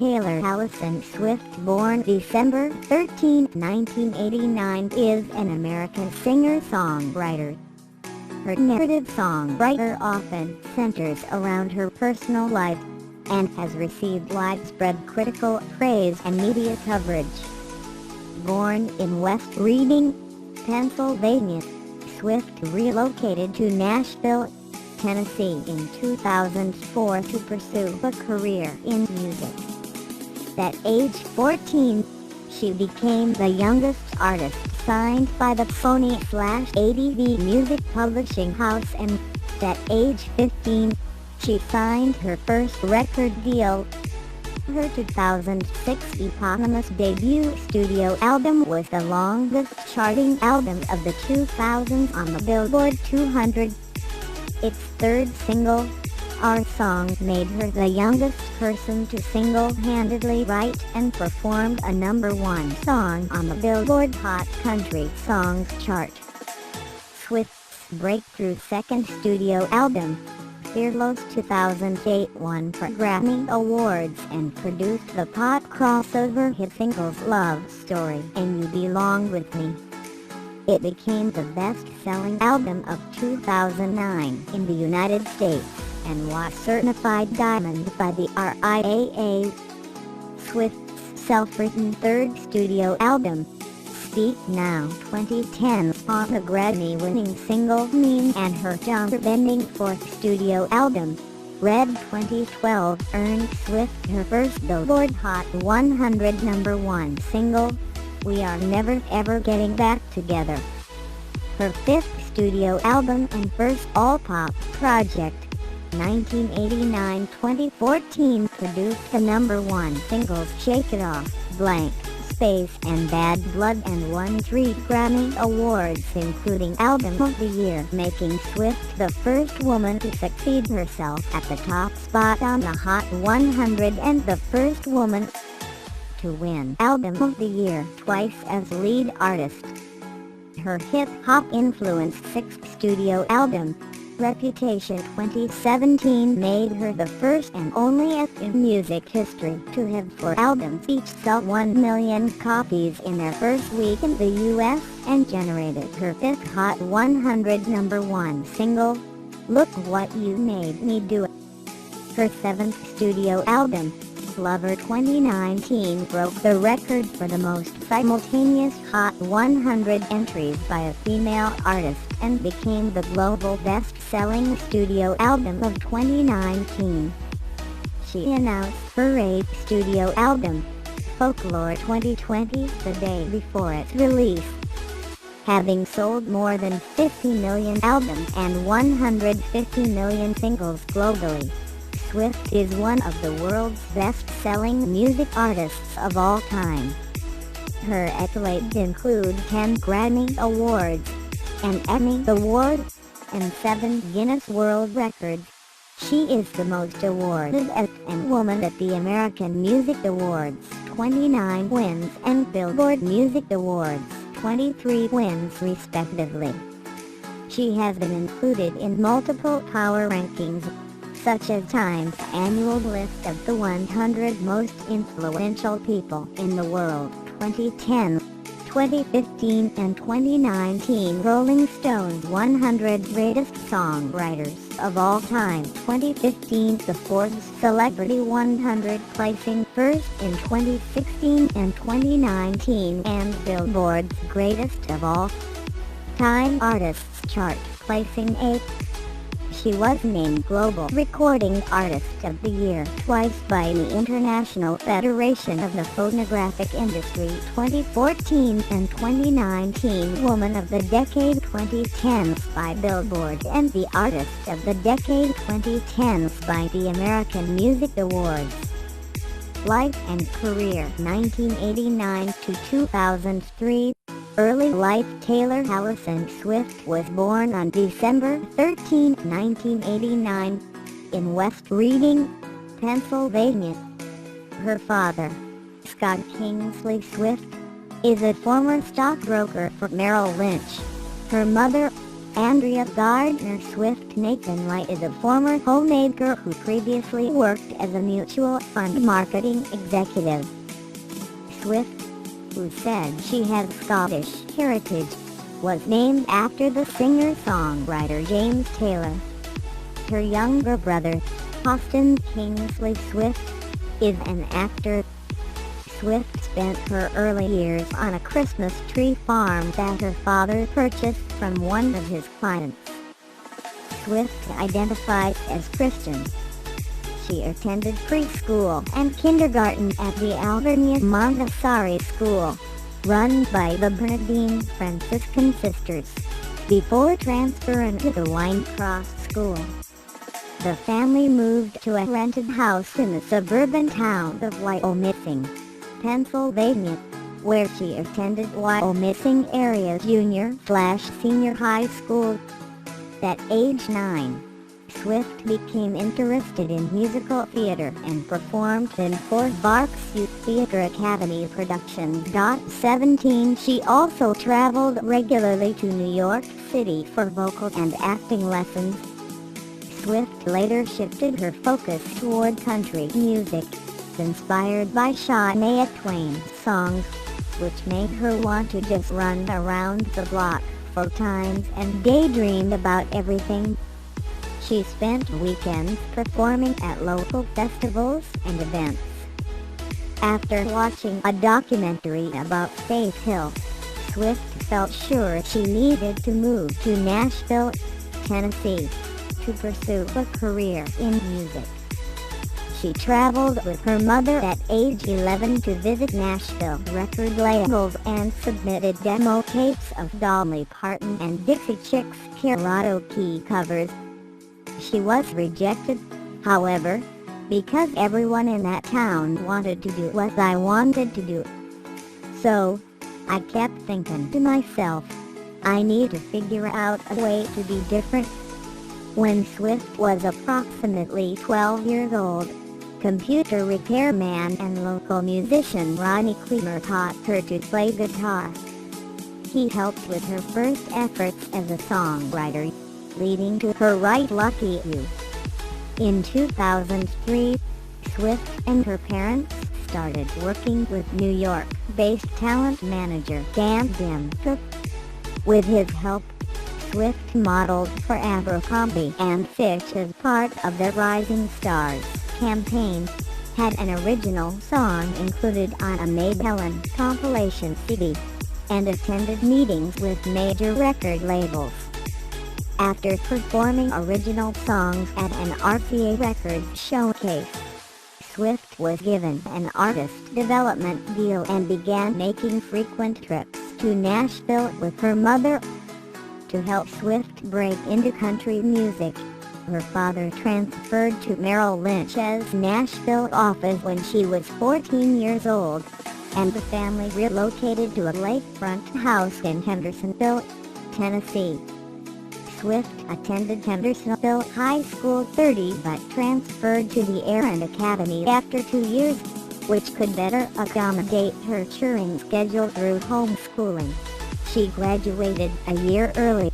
Taylor Allison Swift, born December 13, 1989, is an American singer-songwriter. Her narrative songwriter often centers around her personal life and has received widespread critical praise and media coverage. Born in West Reading, Pennsylvania, Swift relocated to Nashville, Tennessee in 2004 to pursue a career in music. At age 14, she became the youngest artist signed by the Sony/ADV Music Publishing House, and at age 15, she signed her first record deal. Her 2006 eponymous debut studio album was the longest charting album of the 2000s on the Billboard 200. Its third single, Our Song, made her the youngest person to single-handedly write and perform a #1 song on the Billboard Hot Country Songs chart. Swift's breakthrough second studio album, Fearless 2008, won 4 Grammy Awards and produced the pop crossover hit singles Love Story and You Belong With Me. It became the best-selling album of 2009 in the United States and was certified diamond by the RIAA. Swift's self-written third studio album, Speak Now 2010, spawned a Grammy-winning single Mean, and her genre-bending fourth studio album, Red 2012, earned Swift her first Billboard Hot 100 #1 single, We Are Never Ever Getting Back Together. Her fifth studio album and first all-pop project, 1989-2014, produced the #1 singles Shake It Off, Blank Space and Bad Blood, and won 3 Grammy Awards including Album of the Year, making Swift the first woman to succeed herself at the top spot on the Hot 100 and the first woman to win Album of the Year twice as lead artist. Her hip-hop influenced sixth studio album, Reputation 2017, made her the first and only act in music history to have 4 albums each sell 1 million copies in their first week in the US, and generated her fifth Hot 100 #1 single, Look What You Made Me Do. Her seventh studio album, Lover 2019, broke the record for the most simultaneous Hot 100 entries by a female artist and became the global best-selling studio album of 2019. She announced her 8th studio album, Folklore 2020, the day before its release. Having sold more than 50 million albums and 150 million singles globally, Swift is one of the world's best-selling music artists of all time. Her accolades include 10 Grammy Awards, an Emmy Award, and 7 Guinness World Records. She is the most awarded act and woman at the American Music Awards, 29 wins, and Billboard Music Awards, 23 wins respectively. She has been included in multiple power rankings, such as Time's annual list of the 100 most influential people in the world, 2010, 2015 and 2019, Rolling Stone's 100 Greatest Songwriters of All Time, 2015, the Forbes Celebrity 100, placing first in 2016 and 2019, and Billboard's Greatest of All Time Artists chart, placing 8th. She was named Global Recording Artist of the Year twice by the International Federation of the Phonographic Industry 2014 and 2019, Woman of the Decade 2010 by Billboard, and the Artist of the Decade 2010 by the American Music Awards. Life and career 1989 to 2003. Early life. Taylor Allison Swift was born on December 13, 1989, in West Reading, Pennsylvania. Her father, Scott Kingsley Swift, is a former stockbroker for Merrill Lynch. Her mother, Andrea Gardner Swift Nathan Light is a former homemaker who previously worked as a mutual fund marketing executive. Swift, who said she has Scottish heritage, was named after the singer-songwriter James Taylor. Her younger brother, Austin Kingsley Swift, is an actor. Swift spent her early years on a Christmas tree farm that her father purchased from one of his clients. Swift identifies as Christian. She attended preschool and kindergarten at the Alvernia Montessori School, run by the Bernardine Franciscan Sisters, before transferring to the Wine Cross School. The family moved to a rented house in the suburban town of Wyomissing, Pennsylvania, where she attended Wyomissing Area Junior/Senior High School. At age 9, Swift became interested in musical theater and performed in Fort Barks Youth Theater Academy productions. 17 She also traveled regularly to New York City for vocal and acting lessons. Swift later shifted her focus toward country music, inspired by Shania Twain's songs, which made her want to just run around the block 4 times and daydream about everything. She spent weekends performing at local festivals and events. After watching a documentary about Faith Hill, Swift felt sure she needed to move to Nashville, Tennessee, to pursue a career in music. She traveled with her mother at age 11 to visit Nashville record labels and submitted demo tapes of Dolly Parton and Dixie Chicks karaoke covers. She was rejected, however, because everyone in that town wanted to do what I wanted to do. So, I kept thinking to myself, I need to figure out a way to be different. When Swift was approximately 12 years old, computer repairman and local musician Ronnie Kleemer taught her to play guitar. He helped with her first efforts as a songwriter, leading to her Right Lucky You. In 2003, Swift and her parents started working with New York-based talent manager Dan Dimka. With his help, Swift modeled for Abercrombie and Fitch as part of their Rising Stars campaign, had an original song included on a Maybelline compilation CD, and attended meetings with major record labels. After performing original songs at an RCA Records showcase, Swift was given an artist development deal and began making frequent trips to Nashville with her mother. To help Swift break into country music, her father transferred to Merrill Lynch's Nashville office when she was 14 years old, and the family relocated to a lakefront house in Hendersonville, Tennessee. Swift attended Hendersonville High School 30 but transferred to the Aaron Academy after 2 years, which could better accommodate her touring schedule through homeschooling. She graduated a year early.